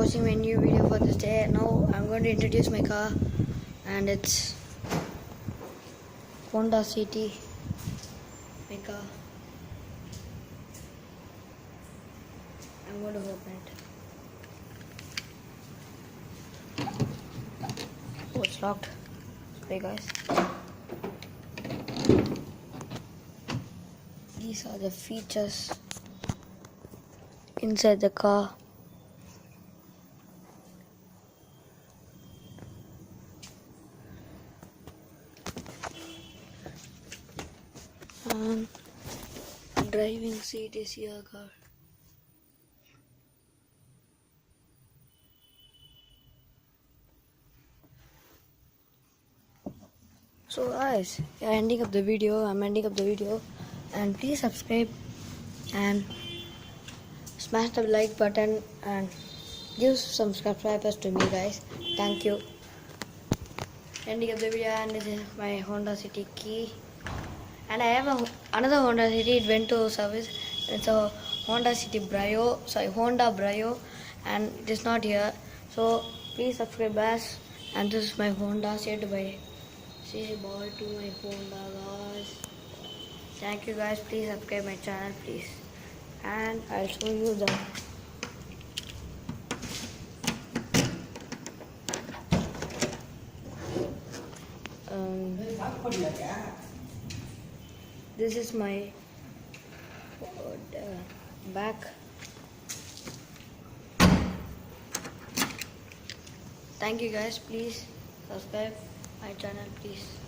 posting my new video for this day. Now I'm going to introduce my car, and it's Honda City. My car. I'm going to open it. Oh, it's locked. Sorry, guys. These are the features inside the car. Driving seat is here, car. So guys, I'm ending up the video, and please subscribe and smash the like button and give some subscribers to me, guys. Thank you. Ending up the video, and this is my Honda City key. And I have another Honda City. It went to service. It's a Honda Honda Brio, and it is not here. So please subscribe us. And this is my Honda. Say bye to my Honda, guys. Thank you, guys. Please subscribe my channel, please. And I'll show you the this is my back. Thank you, guys. Please subscribe my channel, please.